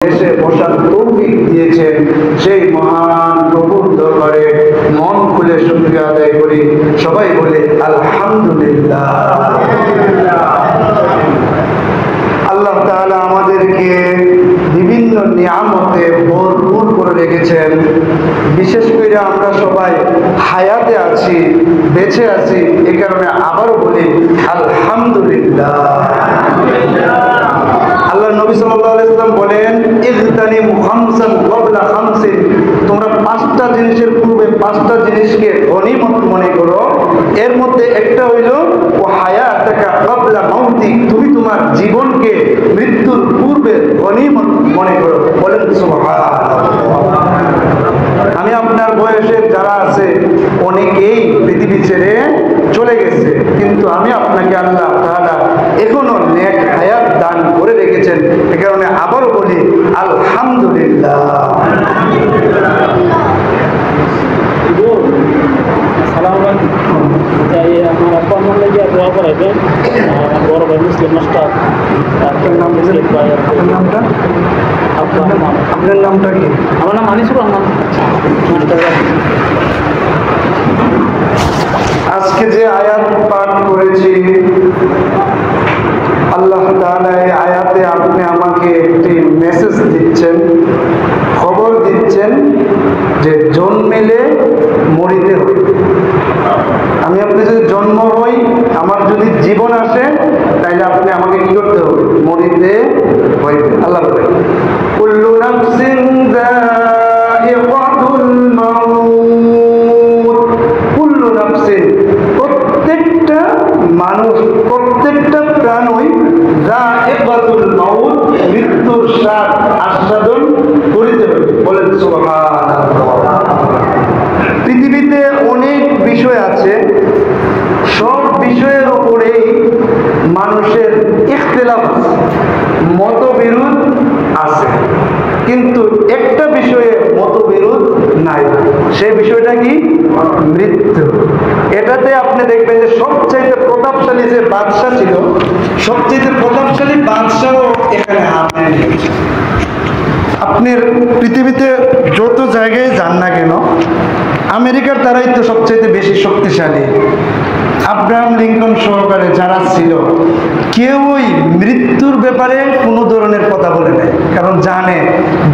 এসে বসার তৌফিক দিয়েছেন, সেই মহান প্রভুর দরবারে মন খুলে শুকরিয়া আদায় করি। সবাই বলে আলহামদুলিল্লাহ। আল্লাহ তাআলা আমাদেরকে বিভিন্ন নিয়ামতে ভরপুর করে রেখেছেন। বিশেষ করে আমরা সবাই হায়াতে আছি, বেঁচে আছি, এ কারণে আবারও বলি আলহামদুলিল্লাহ। আল্লাহ নবী সাল্লাল্লাহু আলাইহি ওয়াসাল্লাম বলেন, ইগতানিমু খামসান ক্বাবলা খামসিন, তোমরা পাঁচটা জিনিসের পূর্বে পাঁচটা জিনিসকে গনিমত মনে করো। এর মধ্যে একটা হইল ও হায়াতাকা ক্বাবলা মাউতিক, তুমি তোমার জীবনকে মৃত্যুর পূর্বে গনিমত মনে করো। বলেন সুবহানাল্লাহ। আমি আপনার বয়সের যারা আছে অনেকেই পৃথিবী ছেড়ে চলে গেছে, কিন্তু আমি আপনাকে আল্লাহ তাআলা এখনো নেক হায়াত দান করে রেখেছেন। এ কারণে আবারও বলি আলহামদুলিল্লাহ। আমার আব্বা আমার লেগে দোয়া করাইবেন। বড় ভাই মুসলিম মাস্টার, নামটা আপনার নামটা কি? আমার নাম আনিসুর রহমান। আজকে যে আয়াত পাঠ করেছি, আল্লাহ তাআলা এই আয়াতে আপনি আমাকে একটি মেসেজ দিচ্ছেন, খবর দিচ্ছেন যে জন্মেলে মরিতে হবে। আমি আপনি যদি জন্ম হই, আমার যদি জীবন আসে, তাইলে আপনি আমাকে কি করতে হবে? মরিতে হইবে। আল্লাহ বলে কুল্লু নাফসিন যায়িকাতুল মাউত, কুল্লু নাফসিন, প্রত্যেকটা মানুষ, প্রত্যেকটা প্রাণই যায়িকাতুল মাউত, মৃত্যুর স্বাদ আস্বাদন করিতে হবে। বলেন সুবহানাল্লাহ। পৃথিবীতে অনেক বিষয় আছে, সব বিষয়ের উপরেই মানুষের ইখতিলাফ আছে, মতবিরোধ আছে, কিন্তু একটা বিষয়ে মতবিরোধ নাই। সেই বিষয়টা কি? মৃত্যু। এটাতে আপনি দেখবেন যে সবচাইতে প্রতাপশালী যে বাদশা ছিল, সবচাইতে প্রতাপশালী বাদশাও এখানে হাত নিয়েছে। আপনি পৃথিবীতে যত জায়গায় যান না কেন, আমেরিকার তারাই তো সবচেয়ে বেশি শক্তিশালী। আব্রাহাম লিঙ্কন সহকারে যারা ছিল, কেউই মৃত্যুর ব্যাপারে কোনো ধরনের কথা বলে নাই, কারণ জানে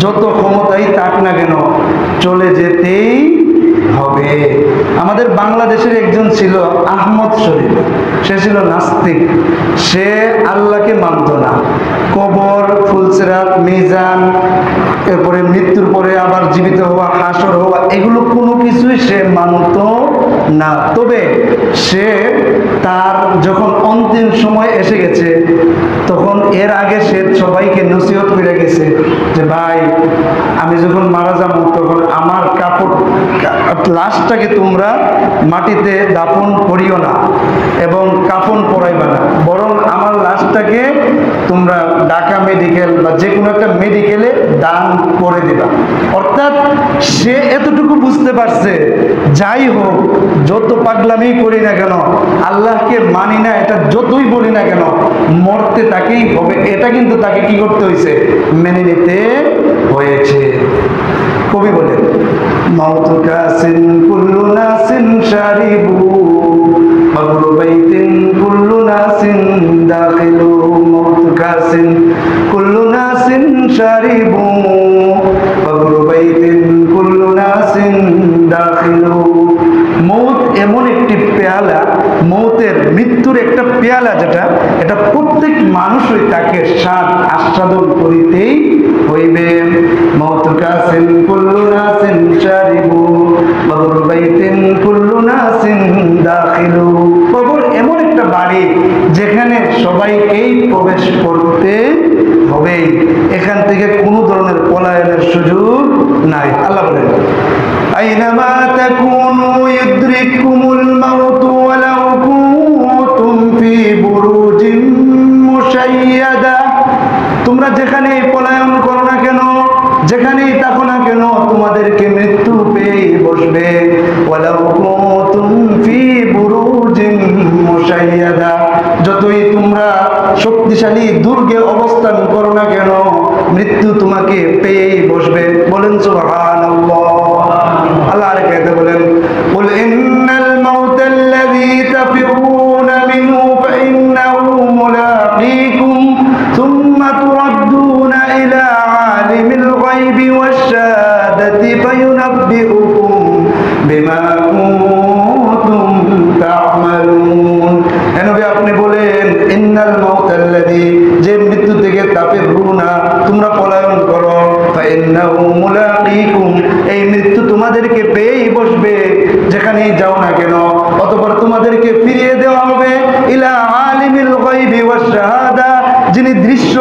যত ক্ষমতাই থাক না কেন চলে যেতেই হবে। আমাদের বাংলাদেশের একজন ছিল আহমদ শরীফ, সে ছিল নাস্তিক, সে আল্লাহকে মানত না। কবর, ফুলসিরাত, মিজান, এরপরে মৃত্যুর পরে আবার জীবিত হওয়া, হাসর হওয়া, এগুলো কোনো কিছুই সে মানত না। তবে সে তার যখন অন্তিম সময় এসে গেছে, তখন এর আগে সে সবাইকে নসিহত করে গেছে যে ভাই, আমি যখন মারা যাবো তখন আমার কাপড় লাশটাকে তোমরা মাটিতে দাফন করিও না এবং কাফন পরাইবা না, বরং আমার লাশটাকে তোমরা ঢাকা মেডিকেল বা যে কোনো একটা মেডিকেলে দান করে দিবা। অর্থাৎ সে এতটুকু বুঝতে পারছে, যাই হোক, যত পাগলামি করি না কেন, আল্লাহকে মানি না, এটা যতই বলি না কেন, মরতে তাকেই হবে। এটা কিন্তু তাকে কি করতে হয়েছে? মেনে নিতে হয়েছে। কবি বলেন, মাউতু কাসিন কুল্লু নাসিন শারিবু, মাগরু বাইতিন কুল্লু নাসিন দাখিলু, মাউতু কাসিন কুল্লু নাসিন শারিবু, মাগরু বাইতিন কুল্লু নাসিন দাখিলু। মৌত এমন একটি পেয়ালা, মৌতের মৃত্যুর একটা পেয়ালা, যেটা এটা প্রত্যেক মানুষই তাকে স্বাদ আস্বাদন করিতেই হইবে। মৌত কাসিন কুল্লু নাসিন শারিবু, কবর বাইতিন কুল্লু নাসিন দাখিলু। কবর এমন একটা বাড়ি যেখানে সবাইকেই প্রবেশ করতে হবে, এখান থেকে কোনো ধরনের পলায়নের সুযোগ নাই। আল্লাহ বলেন, আইনামা তাকুনু ইউদরিকুমুল মাউতু ওয়ালাউ কুনতুম ফি বুরুজিন মুশাইয়াদা, তোমরা যেখানেই পলায়ন করো না কেন, যেখানেই থাকো না কেন, তোমাদেরকে মৃত্যু পেয়ে বসবে। ওয়ালাউ কুনতুম ফি বুরুজিন মুশাইয়াদা, যতই তোমরা শক্তিশালী দুর্গে অবস্থান করো না কেন, মৃত্যু তোমাকে পেয়েই বসবে। বলেন সুবহানাল্লাহ। আল্লাহ আরেক আয়াতে বলেন, কুল ইন্নাল মাউতাল্লাযী তাফিরুনা মিনহু ফাইন্নাহু মুলাকীকুম সুম্মা তুরাদ্দুনা ইলা আলিমিল গায়বি ওয়াশ শাহাদাতি ফায়ুনাব্বিউকুম বিমা কুনতুম তা'মালুন। হে নবী, আপনি বলেন ইন্নাল মাউতাল্লাযী, যে মৃত্যু থেকে তাফিরুনা, তোমরা পলায়ন করো, ফাইন্নাহু মুলাকীকুম, এই মৃত্যু তোমাদেরকে পেয়েই বসবে যেখানেই যাও না কেন। অতঃপর তোমাদেরকে ফিরিয়ে দেওয়া হবে ইলা আলিমিল গায়বি ওয়াশ শাহাদা, যিনি দৃশ্য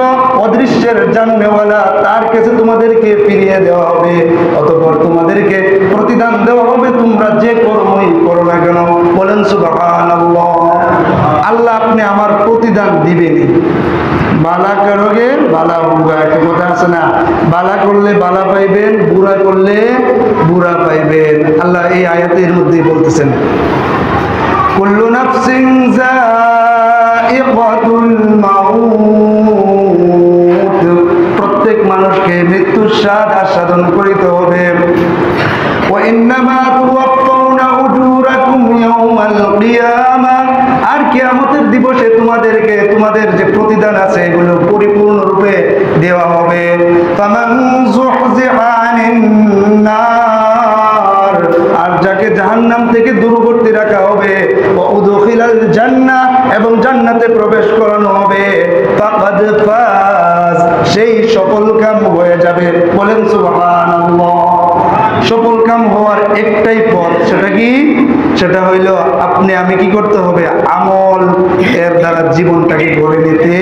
অদৃশ্যের জানেওয়ালা, তার কাছে তোমাদেরকে ফিরিয়ে দেওয়া হবে। অতঃপর তোমাদেরকে প্রতিদান দেওয়া হবে তোমরা যে কর্মই করো না কেন। বলেন সুবহানাল্লাহ। আল্লাহ আপনি আমার প্রতিদান দিবেন। বালা করোগে বালা বুড়া, একটা কথা আছে না, বালা করলে বালা পাইবেন, বুড়া করলে বুড়া পাইবেন। আল্লাহ এই আয়াতের মধ্যে বলতেছেন, কুল্লু নাফসিন যায়িকাতুল মাউত, প্রত্যেক মানুষকে মৃত্যুর স্বাদ আস্বাদন করিতে হবে। ওয়া ইন্নামা তুওয়াফাউনা উজুরাকুম ইয়াওমাল কিয়ামাহ, আর কিয়ামতের দিবসে তোমাদেরকে তোমাদের যে প্রতিদান আছে এগুলো পরিপূর্ণরূপে দেওয়া হবে। ফামান যুহজিহা আনিন নার, আর যাকে জাহান্নাম থেকে দূরবর্তী রাখা হবে, ওয়া উদখিলাল জান্নাহ, এবং জান্নাতে প্রবেশ করানো হবে, ফাকাদ ফাজ, সেই সফল কাম হয়ে যাবে। বলেন সুবহানাল্লাহ। সফল কাম হওয়ার একটাই পথ, সেটা কি? সেটা হইল আপনি আমি কি করতে হবে? আমল এর দ্বারা জীবনটাকে গড়ে নিতে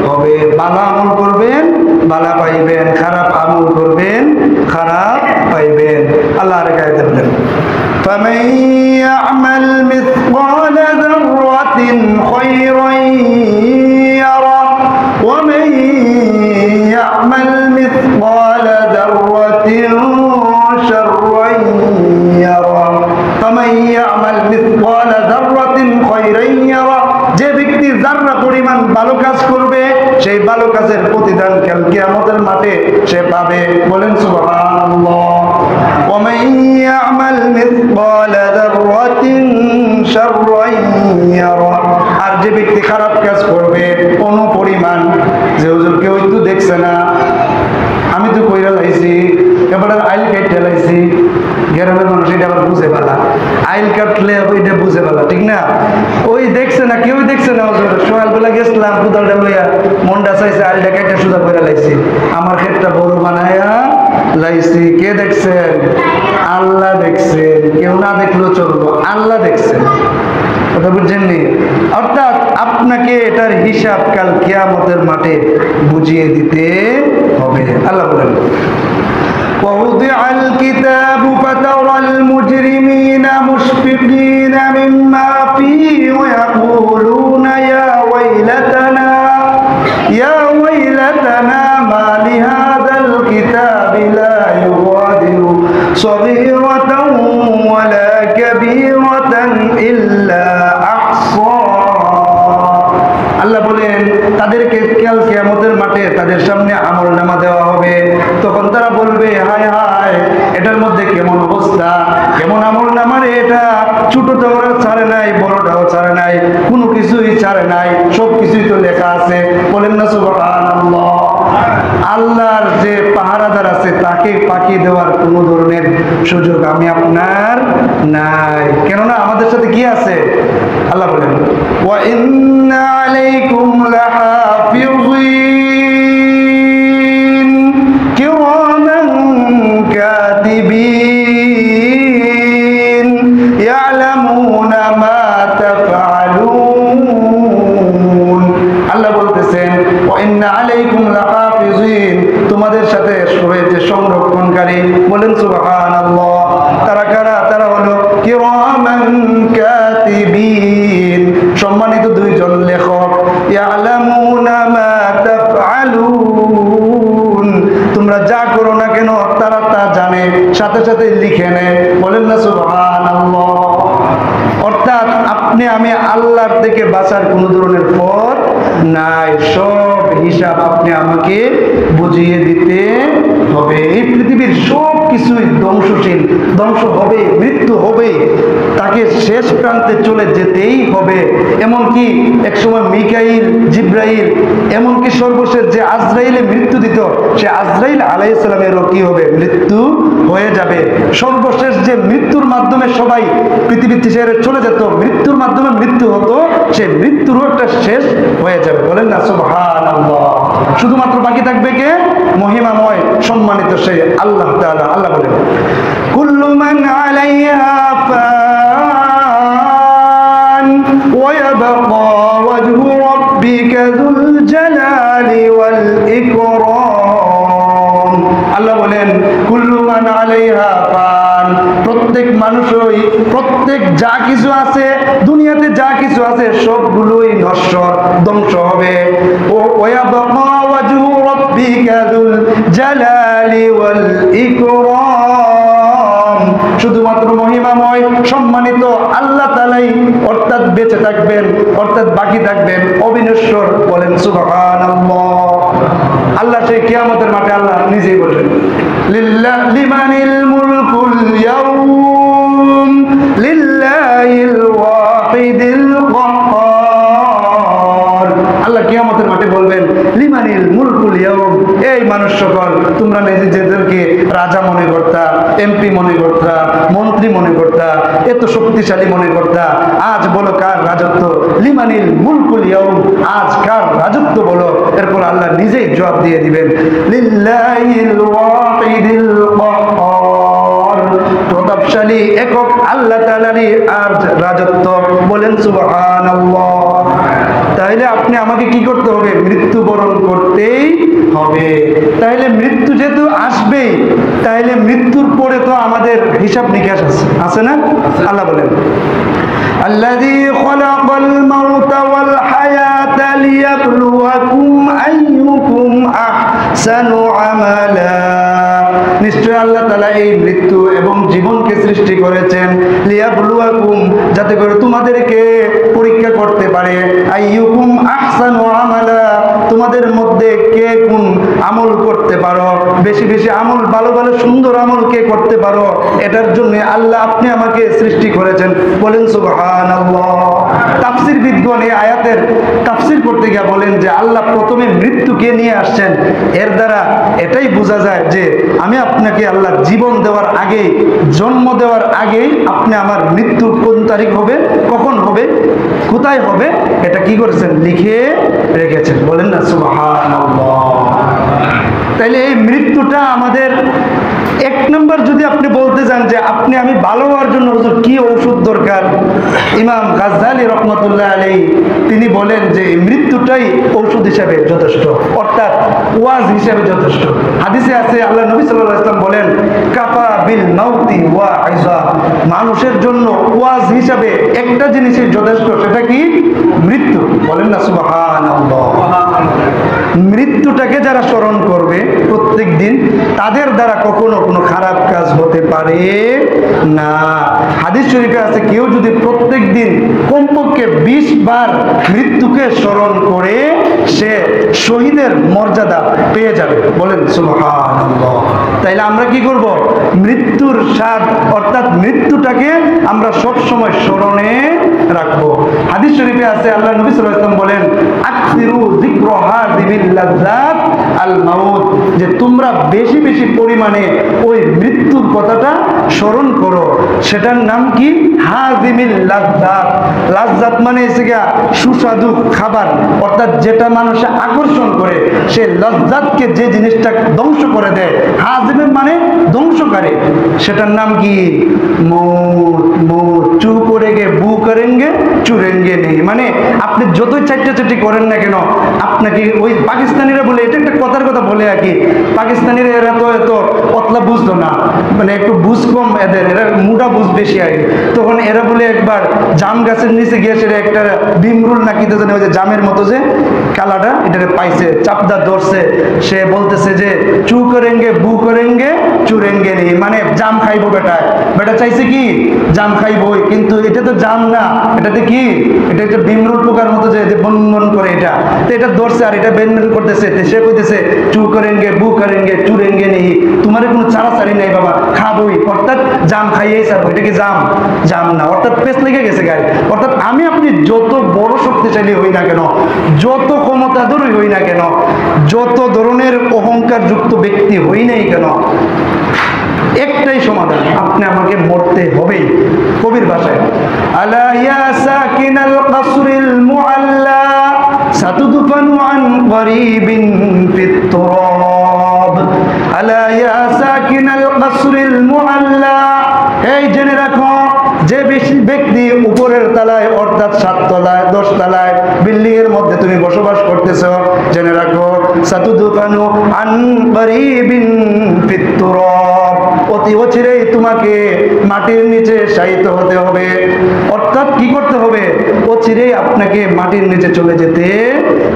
হবে। ভালো আমল করবেন, ভালো পাইবেন, খারাপ আমল করবেন, খারাপ পাইবেন। আল্লাহ আরেক আয়াতে বলেন, فَمَن يَعْمَلْ مِثْقَالَ ذَرَّةٍ خَيْرًا يَرَهُ وَمَن يَعْمَلْ مِثْقَالَ ذَرَّةٍ شَرًّا يَرَهُ فَمَن يَعْمَلْ مِثْقَالَ ذَرَّةٍ خَيْرًا يَرَهُ, যে ব্যক্তি যাররা পরিমাণ ভালো কাজ করবে সেই ভালো কাজের প্রতিদান কাল কিয়ামতের মাঠে সে পাবে। বলেন সুবহানাল্লাহ। وَمَن يَعْمَلْ مِثْقَالَ ذَرَّةٍ شَرًّا يَرَهُ, আর যে ব্যক্তি খারাপ কাজ করবে কোনো পরিমাণ, যে হুজুর কেউ তো দেখছে না, আমি তো কইরা লাইছি, এবার আইল কেটে লাইছি, গ্রামের মানুষ এটা আবার বুঝে পালা, আইল কাটলে এটা বুঝে পালা, ঠিক না? ওই দেখছে না, কেউ দেখছে না হুজুর, সকালবেলা গেছিলাম কোদালটা লইয়া, মনটা চাইছে আইলটা কেটে সুদা করে লাইছি, আমার ক্ষেতটা বড় বানায়া লাইছি। কে দেখছেন? আল্লাহ দেখছেন। কেউ না দেখলেও চলবো, আল্লাহ দেখছেন। কথা বুঝছেননি? অর্থাৎ আপনাকে এটার হিসাব কাল কিয়ামতের মাঠে বুঝিয়ে দিতে হবে। আল্লাহ বলেন, ووضع الكتاب فترى المجرمين مشفقين مما فيه ويقولون يا ويلتنا ما لهذا الكتاب لا يغادر صغيرة ولا كبيرة إلا أحصاها। আল্লাহ বলেন তাদেরকে কাল কিয়ামতের মাঠে তাদের সামনে আমলনামা দেওয়া হবে। তখন তারা বলবে, হায় হায়, এটার মধ্যে কেমন অবস্থা, কেমন আমলনামা রে এটা, ছোটটাও ছাড়ে নাই, বড়টাও ছাড়ে নাই, কোনো কিছুই ছাড়ে নাই, সব কিছুই তো লেখা আছে। বলেন না সুবহানাল্লাহ। আল্লাহর যে পাহারাদার আছে তাকে ফাঁকি দেওয়ার কোনো ধরনের সুযোগ আমি আপনার নাই, কেননা আমাদের সাথে কি আছে? আল্লাহ বলেন, ওয়া ইন্না আলাইকুম লাহাফিযিন কিরামান কাতিবিন ইয়ালামুনা মা তাফআলুন। আল্লাহ বলতেছেন, ওয়া ইন্না আলাইকুম লাহাফিযিন, তোমাদের সাথে রয়েছে সংরক্ষণকারী। বলেন সুবহানাল্লাহ। তারা কারা? তারা হলো কিরামান কাতিবিন, সম্মানিত দুইজন লেখক। ইয়ালামুনা মা তাফআলুন, তোমরা যা করো না কেন তারা তা জানে, সাথে সাথে লিখে নেয়। বলেন না সুবহানাল্লাহ। অর্থাৎ আপনি আমি আল্লাহর থেকে বাঁচার কোনো ধরনের পথ নাই। সব হিসাব আপনি আমাকে বুঝিয়ে দিতে হবে। এই পৃথিবীর সব কিছুই ধ্বংসশীল, ধ্বংস হবে, মৃত্যু হবে, তাকে শেষ প্রান্তে চলে যেতেই হবে। এমনকি একসময় মিকাইল, জিব্রাইল, এমনকি সর্বশেষ যে আজরাইলে মৃত্যু দিত, সে আজরাইল আলাইহিস সালামেরও কি হবে? মৃত্যু হয়ে যাবে। সর্বশেষ যে মৃত্যুর মাধ্যমে সবাই পৃথিবী ছেড়ে চলে যেত, মৃত্যুর মাধ্যমে মৃত্যু হতো, সে মৃত্যুরও একটা শেষ হয়ে যাবে। বলেন না সুবহানাল্লাহ। শুধুমাত্র বাকি থাকবে কে? মহিমাময় সম্মানিত সে আল্লাহ তাআলা। আল্লাহ বলেন কুল্লু মান আলাইহা ফান ওয়া ইয়াবকা ওয়াজহু রাব্বিকা যুল জালালি ওয়াল ইকরাম। আল্লাহ বলেন কুল্লু মান আলাইহা ফান, প্রত্যেক মানুষই, প্রত্যেক যা কিছু আছে দুনিয়াতে, যা কিছু আছে সবগুলোই নশ্বর, ধ্বংস হবে। ও ওয়ায়াবকা ওয়াজহু রাব্বিকা যুল জালালি ওয়াল ইকরাম, শুধুমাত্র মহিমাময় সম্মানিত আল্লাহ তাআলাই অর্থাৎ বেঁচে থাকবেন, অর্থাৎ বাকি থাকবেন, অবিনশ্বর। বলেন সুবহানাল্লাহ। আল্লাহ সেই কিয়ামতের মাঠে আল্লাহ নিজেই বলবেন লিমানিল মুলকুল ইয়াউম লিল্লাহিল ওয়াহিদিল কাহ্হার। আল্লাহ কিয়ামতের মাঠে বলবেন লিমানিল মুলকুল ইয়াউম, এই মানুষ সকল, তোমরা নিজেদেরকে রাজা মনে করতা, এমপি মনে করতা, মন্ত্রী মনে করতা, এত শক্তিশালী মনে করতা, আজ বলো কার রাজত্ব? লিমানিল মুলকুল ইয়াউম, আজ কার রাজত্ব বলো? এরপর আল্লাহ নিজেই জবাব দিয়ে দিবেন লিল্লাহিল ওয়াহিদিল কাহ্হার, প্রতাপশালী একক আল্লাহ তাআলারই আজ রাজত্ব। বলেন সুবহানাল্লাহ। তাহলে আপনি আমাকে কি করতে হবে? মৃত্যুবরণ করতেই হবে। তাহলে মৃত্যু যেহেতু আসবেই, তাহলে মৃত্যুর পরে তো আমাদের হিসাব নিকাশ আছে না? আল্লাহ বলেন الذي خلق الموت والحياة ليبلوكم أيكم أحسن عملا। নিশ্চয় আল্লাহ তাআলা এই মৃত্যু এবং জীবনকে সৃষ্টি করেছেন লিয়াবলুয়াকুম, যাতে করে তোমাদেরকে পরীক্ষা করতে পারে। আইয়ুকুম আহসানু আমালা, তোমাদের মধ্যে কে কোন আমল করতে পারো, বেশি বেশি আমল, ভালো ভালো সুন্দর আমল কে করতে পারো, এটার জন্য আল্লাহ আপনি আমাকে সৃষ্টি করেছেন। বলেন সুবহানাল্লাহ। তাফসীর বিদ্বান এই আয়াতের তাফসীর করতে গিয়ে বলেন যে আল্লাহ প্রথমে মৃত্যুকে নিয়ে আসছেন, এর দ্বারা এটাই বোঝা যায় যে আমি আপনাকে আল্লাহ জীবন দেওয়ার আগেই, জন্ম দেওয়ার আগেই আপনি আমার মৃত্যু কোন তারিখ হবে, কখন হবে, কোথায় হবে, এটা কি করেছেন? লিখে রেখেছেন। বলেন না সুবহানাল্লাহ। তাইলে এই মৃত্যুটা আমাদের এক নম্বর, যদি আপনি বলতে চান যে আপনি আমি ভালো হওয়ার জন্য হুজুর কি ঔষধ দরকার, ইমাম গাজ্জালী রহমতুল্লাহ আলাইহি তিনি বলেন যে মৃত্যুটাই ঔষধ হিসাবে যথেষ্ট, অর্থাৎ ওয়াজ হিসাবে যথেষ্ট। হাদিসে আছে আল্লাহ নবী সাল্লাল্লাহু আলাইহি ওয়াসাল্লাম বলেন কাফা বিল মাউতি ওয়াইজা, মানুষের জন্য ওয়াজ হিসাবে একটা জিনিসই যথেষ্ট, সেটা কি? মৃত্যু। বলেন না সুবহানাল্লাহ। মৃত্যুটাকে যারা স্মরণ করবে প্রত্যেক দিন, তাদের দ্বারা কখনো কোনো খারাপ কাজ হতে পারে না। হাদিস শরীফে আছে কেউ যদি প্রত্যেক দিন কমপক্ষে 20 বার মৃত্যুকে স্মরণ করে, সে শহীদের মর্যাদা পেয়ে যাবে। বলেন সুবহানাল্লাহ। তাইলে আমরা কি করব? মৃত্যুর স্বাদ অর্থাৎ মৃত্যুটাকে আমরা সব সময় স্মরণে রাখবো। হাদিস শরীফে আছে আল্লাহ নবী সাল্লাল্লাহু আলাইহি ওয়াসাল্লাম বলেন আকসিরু যিকরা হাযিবিল লাযযাত আল মাউত, যে তোমরা বেশি বেশি পরিমাণে ওই মৃত্যুর কথাটা স্মরণ করো। সেটার নাম কি? হাযিমিল লাযযাত। লাযযাত মানে হচ্ছে সুস্বাদু খাবার, অর্থাৎ যেটা মানুষকে আকর্ষণ করে, সে লজ্জাতকে যে জিনিসটা ধ্বংস করে দেয়, হাযিম মানে ধ্বংসকারী, সেটার নাম কি? মৌত। মৌত। চু করেঙ্গে বু করেঙ্গে চুরেঙ্গে নেই, মানে আপনি যতই চাটি করেন না কেন, আপনাকে ওই পাকিস্তানিরা বলে, এটা একটা কথার কথা বলে আর কি, পাকিস্তানিরা এরা তো এত পতলা বুঝতো না, মানে একটু বুঝ কম এদের, এরা মোটা বুঝ বেশি আর কি। তখন এরা বলে একবার জাম গাছের নিচে গিয়ে সেটা একটা বিমরুল নাকি তো জানে, ওই যে জামের মতো যে কালাটা, এটাকে পাইছে, চাপদা ধরছে, সে বলতেছে যে চু করেঙ্গে বু করেঙ্গে চুরেঙ্গে নেই, মানে জাম খাইবো বেটায়। বেটা চাইছে কি জাম খাইবই, কিন্তু এটা তো জাম না, এটাতে কি, এটা একটা বিমরুল পোকার মতো যে বন বন করে, এটা তো এটা ধরছে আর এটা বেন বেন করতেছে। সে কইতেছে চু করেঙ্গে বু করেঙ্গে চুরেঙ্গে নেই, তোমার কোনো চাড়াচাড়ি নেই বাবা, খাবই, অর্থাৎ জাম খাইয়েই ছাড়বো। এটা কি জাম? জাম না, অর্থাৎ পেস লেগে গেছে গায়ে। অর্থাৎ আমি আপনি যত বড় শক্তিশালী হই না কেন, যত ক্ষমতাধরই হই না কেন, যত ধরনের অহংকার যুক্ত ব্যক্তি হই নাই কেন, একটাই সমাধান, আপনি আমাকে মরতে হবেই। কবির ভাষায়, আলা ইয়া সাকিনাল কসরিল মুআল্লা সাতুদফানু আন করিবিন ফিত তুরাব। আলা ইয়া সাকিনাল কসরিল মুআল্লা, এই জেনে রাখো, যে ব্যক্তি উপরের তলায় অর্থাৎ 7 তলায় 10 তলায় বিল্ডিং এর মধ্যে তুমি বসবাস করতেছো, জেনে রাখো সাতুদফানু আন করিবিন ফিত তুরাব, অতি অচিরেই তোমাকে মাটির নিচে শায়িত হতে হবে। অর্থাৎ কি করতে হবে? অচিরেই আপনাকে মাটির নিচে চলে যেতে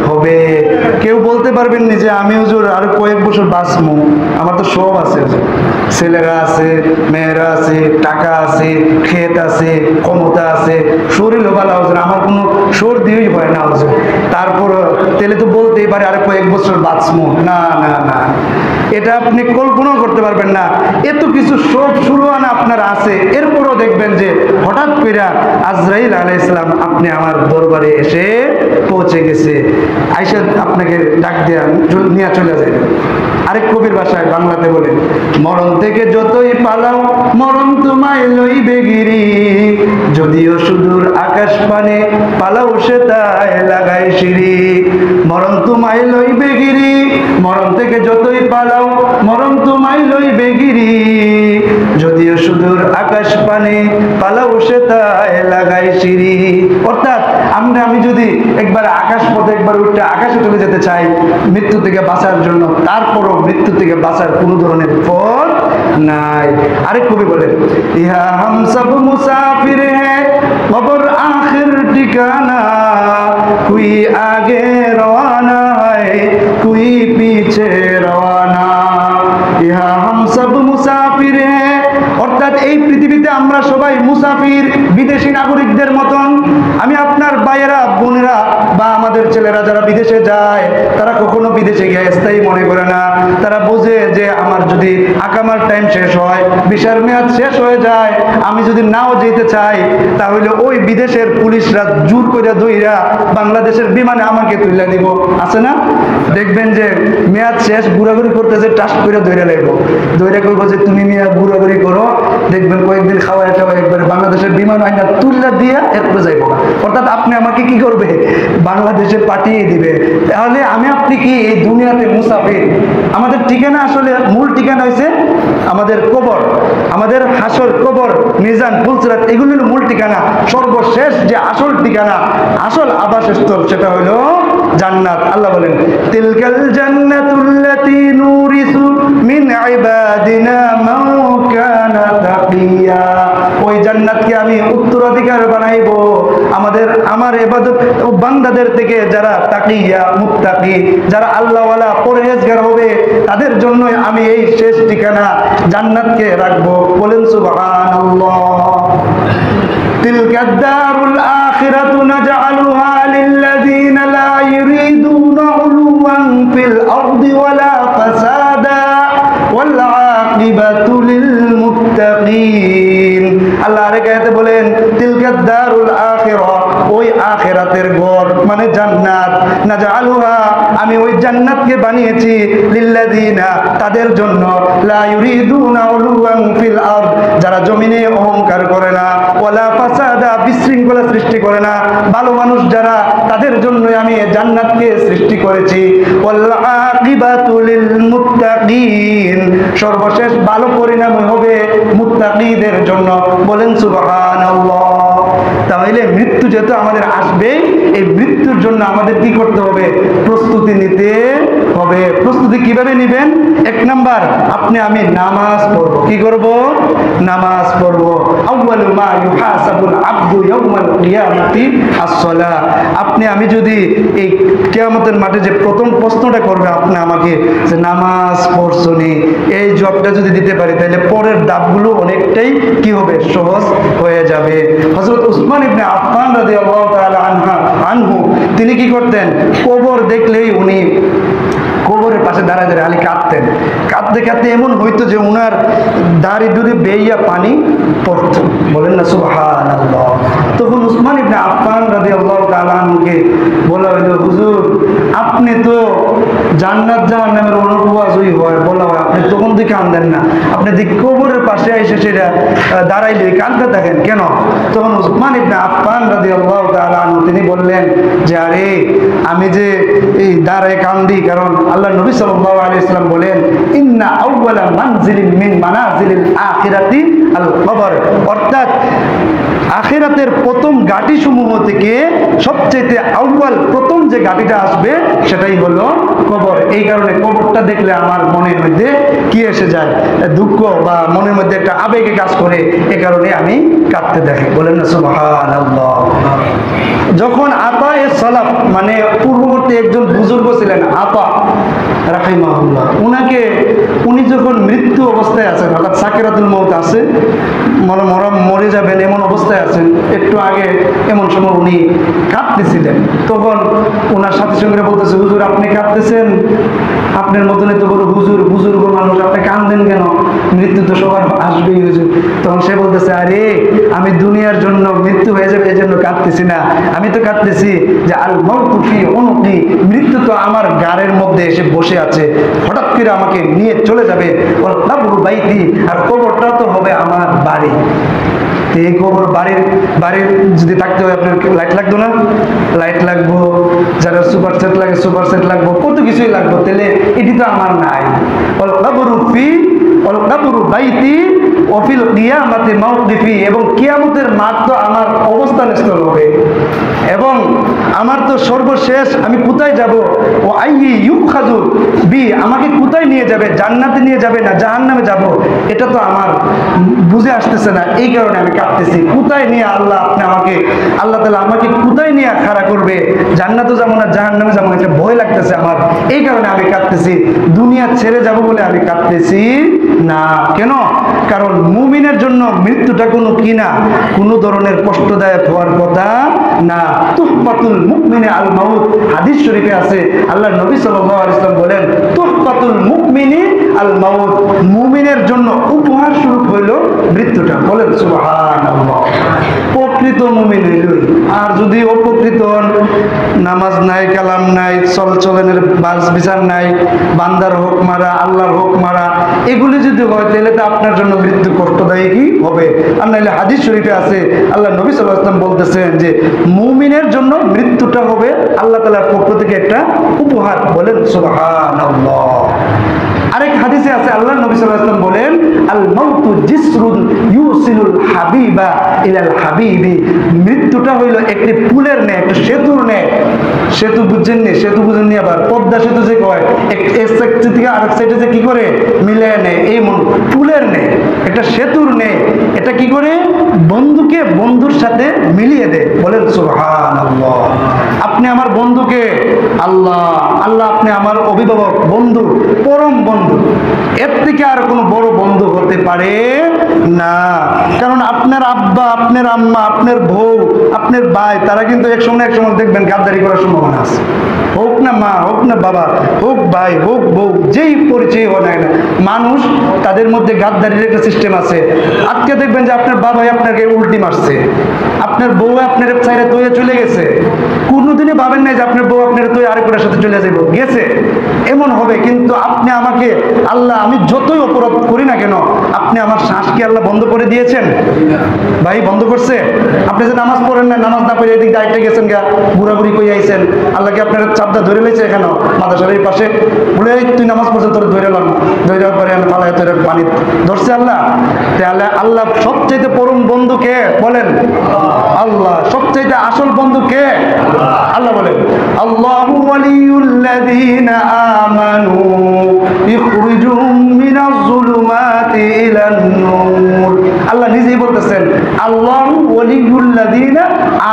হবে। কেউ বলতে পারবেন না যে আমি হুজুর আর কয়েক বছর বাঁচবো, আমার তো সব আছে, ছেলেরা আছে, মেয়েরা আছে, টাকা আছে, ক্ষেত আছে, ক্ষমতা আছে, শরীরও ভালো হুজুর, আমার কোনো সর্দিই হয় না হুজুর, তারপর তেলে তো বলতেই পারে আর কয়েক বছর বাঁচবো। না না না, এটা আপনি কল্পনাও করতে পারবেন না। এত কিছু সব শুরুয়ানা আপনার আছে, এরপরও দেখবেন যে হঠাৎ করে আজরাইল আলাইহিস সালাম আপনি আমার দরবারে এসে পৌঁছে গেছে, আইসা আপনাকে ডাক দিয়ে নিয়ে চলে যায়। আরেক কবির ভাষায় বাংলাতে বলেন, মরণ থেকে যতই পালাও মরণ তোমায় লইবে গিরি, যদিও সুদূর আকাশ পানে পালাও সে তাই লাগাই সিঁড়ি। মরণ তোমায় লইবে গিরি, মরণ থেকে যতই পালাও মরণ তোমায় লইবে গিরি, যদিও সুদূর আকাশ পানে পালাও সে তাই লাগাই সিঁড়ি। অর্থাৎ আমি যদি একবার আকাশ পথে একবার উঠে আকাশে চলে যেতে চাই মৃত্যু থেকে বাঁচার জন্য, তারপরও মৃত্যু থেকে বাঁচার কোনো ধরনের পথ নাই। আরেক কবি বলেন, ইহা হাম সব মুসাফির হ্যায় কবর আখির ঠিকানা, কুই আগে রওয়ানা হয় কুই পিছে রওয়ানা। ইহা হাম সব মুসাফির হ্যায়, অর্থাৎ এই পৃথিবীতে আমরা সবাই মুসাফির, বিদেশি নাগরিকদের মতন। আমি আপনার ভাইয়েরা বোনেরা বা আমাদের ছেলেরা যারা বিদেশে যায়, তারা কখনো বিদেশে গিয়ে স্থায়ী মনে করে না। তারা বোঝে যে আমার যদি আকামার টাইম শেষ হয়, ভিসার মেয়াদ শেষ হয়ে যায়, আমি যদি নাও যেতে চাই, তাহলে ওই বিদেশের পুলিশরা জোর করে দইরা বাংলাদেশের বিমানে আমাকে তুলে দিব। আছে না? দেখবেন যে মেয়াদ শেষ, ঘোরাঘুরি করতেছে, টাস করে দইরা লাগবো, দইরা কইব যে তুমি মেয়াদ ঘোরাঘুরি করো, দেখবেন কয়েকদিন খাওয়া টাওয়া একবার বাংলাদেশের বিমান আইনা তুললা দিয়া এরপরে যাইব। অর্থাৎ আপনি আমাকে কি করবে? বাংলাদেশে পাঠিয়ে দিবে। তাহলে আমি আপনি কি এই দুনিয়াতে মুসাফির? আমাদের ঠিকানা আসলে মূল ঠিকানা হয়েছে আমাদের কবর, আমাদের হাসর, কবর, মিজান, ফুলসিরাত, এগুলো হলো মূল ঠিকানা। সর্বশেষ যে আসল ঠিকানা, আসল আবাসস্থল, সেটা হলো জান্নাত। আল্লাহ বলেন, তিলকাল জান্নাতুল্লাতী নুরিসু মিন ইবাদিনা মান কানা তাকিয়া, ওই জান্নাতকে আমি উত্তরাধিকার বানাইবো আমার ইবাদত বান্দাদের থেকে, যারা তাকিয়া মুত্তাকি, যারা আল্লাহওয়ালা পরহেজগার হবে, তাদের জন্য আমি এই শেষ ঠিকানা জান্নাতকে রাখবো। বলেন সুবহানাল্লাহ। তিলকাদ দারুল আখিরাতু নাজআলুহা লিল্লাযীনা লা ইউরিদুনা উলুওয়ান ফিল আরদি ওয়ালা ফাসাদা ওয়াল আকিবাতু লিল মুত্তাকিন। আল্লাহ আরেক আয়াতে বলেন, তিলকাদ দারুল আখিরা, ওই আখিরাতের ঘর মানে জান্নাত, নাজআলুহা, আমি ওই জান্নাতকে বানিয়েছি, লিল্লাযীনা, তাদের জন্য, লা ইউরিদুনা উলুওয়ান ফিল আরদ, যারা জমিনে অহংকার করে না, ওয়ালা ফাসাদা, বিশৃঙ্খলা সৃষ্টি করে না, ভালো মানুষ যারা, তাদের জন্য আমি জান্নাতকে সৃষ্টি করেছি। ওয়াল আকিবাতু লিল মুত্তাকিন, সর্বশেষ ভালো পরিণাম হবে মুত্তাকিদের জন্য। বলেন সুবহানাল্লাহ। তাহলে মৃত্যু যেহেতু আমাদের আসবে, এই মৃত্যুর জন্য আমাদের কি করতে হবে? প্রস্তুতি নিতে হবে। প্রস্তুতি কিভাবে নেবেন? এক নাম্বার, আপনি আপনি আমি নামাজ পড়ব। কি করব? নামাজ পড়ব। আউয়ালু মা ইউহাসাবুল আবদু ইয়াউমাল কিয়ামাতি আস-সালাহ। আপনি আমি যদি এই কিয়ামতের মাঠে যে প্রথম প্রশ্নটা করবে আপনি আমাকে যে নামাজ পড়ছনি, এই জবটা যদি দিতে পারি তাহলে পরের ধাপগুলো অনেকটাই কি হবে? সহজ হয়ে যাবে। হযরত উসমান ইবনে আফফান রাদিয়াল্লাহু তাআলা আনহু তিনি কি করতেন? কবর দেখলেই উনি কবরের পাশে দাঁড়ায় দাঁড়ায় খালি কাঁদতেন। কাঁদতে কাঁদতে এমন হইতো যে উনার দাড়ি দুড়ি বেইয়া পানি পড়তো। বলেন না সুবহানাল্লাহ। তখন উসমান ইবনে আফফান রাদিয়াল্লাহু তাআলা আনহুকে বলা হইল, হুজুর আপনি তো জান্নাত জাহান্নামের অনুভবই হয় বলা হয়, আপনি তখন তুই কাঁদেন না, আপনি দিক কবরের পাশে এসে সেটা দাঁড়াইলে কাঁদতে থাকেন কেন? তখন উসমান ইবনে আফফান রাদিয়াল্লাহু তাআলা আনহু তিনি বললেন যে আরে আমি যে এই দাঁড়ায় কান্দি কারণ আল্লাহ নবী সাল্লাল্লাহু আলাইহি ওয়াসাল্লাম বলেন ইন্না আউওয়ালা মানজিলিন মিন মানাজিলিল আখিরাতি আল কবর, অর্থাৎ আখিরাতের প্রথম ঘাঁটি সমূহ থেকে সবচেয়ে আউয়াল প্রথম যে ঘাঁটিটা আসবে সেটাই হলো কবর। এই কারণে কবরটা দেখলে আমার মনের মধ্যে কি এসে যায়? দুঃখ বা মনের মধ্যে একটা আবেগে কাজ করে, এ কারণে আমি কাঁদতে দেখি। বলেন না সুবহানাল্লাহ। যখন আতা এ সালাফ মানে পূর্ববর্তী একজন বুজুর্গ ছিলেন আতা রাহিমাহুল্লাহ, উনি যখন মৃত্যু অবস্থায় আছেন অর্থাৎ সাকিরাতুল মউত আছে, মরে যাবেন এমন অবস্থায় আছেন, একটু আগে এমন সময় উনি কাঁদতেছিলেন। তখন ওনার সাথে সঙ্গে বলতেছে, হুজুর আপনি কাঁদতেছেন, আপনার মতন তো বড় বুজুর্গ মানুষ, আপনি কাঁদেন কেন? মৃত্যু তো সবার আসবেই হুজুর। তখন সে বলতেছে, আরে আমি দুনিয়ার জন্য মৃত্যু হয়ে যাবে এজন্য কাঁদতেছি না, আমি তো কাঁদতেছি যে আল মাউতু ফি উনুকি, মৃত্যু তো আমার গাড়ের মধ্যে এসে বসে আছে, হঠাৎ করে আমাকে নিয়ে চলে যাবে। ওর কাবরু বাইতি, আর কবরটা তো হবে আমার বাড়ি। এই কবর বাড়ির যদি থাকতে হয় আপনার লাইট লাগতো না? লাইট লাগবো, যারা সুপার সেট লাগে সুপার সেট লাগবো, কত কিছুই লাগবো, তাহলে এটি তো আমার নাই। ওল কাবরু বাইতি অফিল কিয়ামতে মাওকিফি, এবং কিয়ামতের মাঠ তো আমার অবস্থান স্থল হবে, এবং আমার তো সর্বশেষ আমি কোথায় যাব? ও আইয়ি ইউখাযু বি, আমাকে কোথায় নিয়ে যাবে? জান্নাতে নিয়ে যাবে না জাহান্নামে যাব? এটা তো আমার বুঝে আসতেছে না, এই কারণে আমি কাঁদতেছি। কোথায় নিয়ে আল্লাহ তাআলা আমাকে কোথায় নিয়ে খাড়া করবে? জান্নাতও যাবো না জাহান্নামে যাবো না, একটা ভয় লাগতেছে আমার, এই কারণে আমি কাঁদতেছি। দুনিয়া ছেড়ে যাব বলে আমি কাঁদতেছি না। কেন? কারণ মুমিনের জন্য মৃত্যুটা কোনো ধরনের কষ্টদায়ক হওয়ার কথা না। তুহফাতুল মুমিনে আল মাউত, হাদিস শরীফে আছে আল্লাহ নবী সাল্লাল্লাহু আলাইহি ওয়াসাল্লাম বলেন তুহফাতুল মুমিনি আল মাউত, মুমিনের জন্য উপহার স্বরূপ হইল মৃত্যুটা। বলেন সুবহানাল্লাহ। প্রকৃত মুমিন হইলই, আর যদি অপ্রকৃত নামাজ নাই, কালাম নাই, চলচলনের বাস বিচার নাই, বান্দার হক মারা, আল্লাহর হক মারা, এগুলি যদি হয় তাহলে তো আপনার জন্য মৃত্যু কষ্টদায়কই হবে। আর নাহলে হাদিস শরীফে আছে আল্লাহ নবী সাল্লাল্লাহু আলাইহি ওয়াসাল্লাম বলতেছেন যে মুমিনের জন্য মৃত্যুটা হবে আল্লাহ তাআলার পক্ষ থেকে একটা উপহার। বলেন সুবহানাল্লাহ। আরেক হাদিসে আছে আল্লাহ নবী সাল্লাল্লাহু আলাইহি ওয়াসাল্লাম বলেন আল মাউতু জিসরুন ইউসিলুল হাবিবা ইলাল হাবিবি, মৃত্যুটা হইল একটি পুলের ন্যায়, একটা সেতুর ন্যায়। সেতু বুঝেননি আবার পদ্মা সেতু যে কয় এক সাইড থেকে আরেক সাইডে যে কি করে মিলিয়ে নেয়, এই পুলের ন্যায়, একটা সেতুর ন্যায়। এটা কি করে? বন্ধুকে বন্ধুর সাথে মিলিয়ে দেয়। বলেন সুবহানাল্লাহ। আপনি আমার বন্ধুকে আল্লাহ আপনি আমার অভিভাবক, বন্ধু, পরম বন্ধু, এর থেকে আর কোনো বড় বন্ধু হতে পারে না। কারণ আপনার আব্বা, আপনার আম্মা, আপনার বউ, আপনার ভাই, তারা কিন্তু এক সময় দেখবেন গাদ্দারি করার সম্ভাবনা আছে। হোক না মা, হোক না বাবা, হোক ভাই, হোক বউ, যেই পরিচয় হোক না, মানুষ তাদের মধ্যে গাদ্দারির একটা সিস্টেম আছে। আজকে দেখবেন যে আপনার বাবাই আপনাকে উল্টি মারছে, আপনার বউ আপনার সাইডে তৈরি চলে গেছে, কোনোদিনই ভাবেন নাই যে আপনার বউ আপনার তৈরি আরেকটার সাথে চলে যাবো গেছে, এমন হবে। কিন্তু আপনি আমাকে আল্লাহ, আমি যতই অপরাধ করি না কেন, আপনি আমার শ্বাসকে আল্লাহ বন্ধ করে দিয়েছেন ভাই, বন্ধ করছে। আপনি যে নামাজ পড়েন না, নামাজ না পড়ে এদিক দায়িত্বে গেছেন গা, বুড়াবুড়ি কই আইছেন, আল্লাহকে আপনার চাপটা ধরে লেছে এখানে মাদ্রাসার এই পাশে, বলে তুই নামাজ পড়ছেন, তোর ধরে পরে আমি পালাই তোর পানি ধরছে আল্লাহ। তাহলে আল্লাহ সবচাইতে পরম বন্ধু কে? বলেন আল্লাহ। সবচাইতে আসল বন্ধু কে? আল্লাহ বলেন আল্লাহু ওয়ালিউল্লাযীনা আমানু ইখরিজুহুম মিনাজ যুলুমাতি ইলান নূর। আল্লাহ নিজেই বলতেছেন আল্লাহু ওয়ালিয়ুল্লাযীনা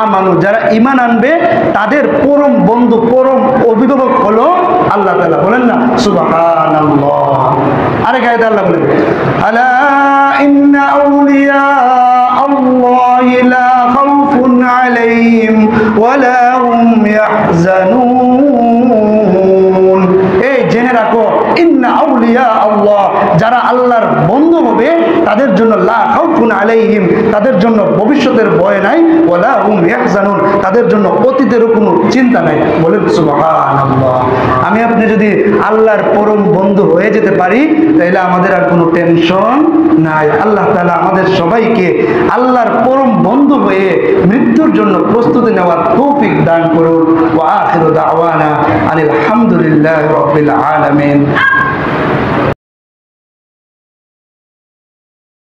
আমানু, যারা ঈমান আনবে তাদের পরম বন্ধু, পরম অভিভাবক হলো আল্লাহ তাআলা। বলেন না সুবহানাল্লাহ। আরেক আয়াতে আল্লাহ বলেন আলা ইন্না আউলিয়া আল্লাহি লা খাউফুন আলাইহিম ওয়া লা হুম ইয়াহজানুন। এই জেনে রাখো ইন্না আউলিয়া আল্লাহ, যারা আল্লাহর বন্ধু হবে তাদের জন্য লা খাউফুন আলাইহিম, তাদের জন্য ভবিষ্যতের ভয় নাই, ওয়া লা হুম ইয়াহজানুন, তাদের জন্য অতীতেরও কোনো চিন্তা নাই। বলেন সুবহানাল্লাহ। আমি আপনি যদি আল্লাহর পরম বন্ধু হয়ে যেতে পারি তাহলে আমাদের আর কোনো টেনশন নাই। আল্লাহ তাআলা আমাদের সবাইকে আল্লাহর পরম বন্ধু হয়ে মৃত্যুর জন্য প্রস্তুতি নেওয়ার তৌফিক দান করুন। ওয়া আখিরু দাওয়ানা আনিল হামদুলিল্লাহি রাব্বিল আলামিন।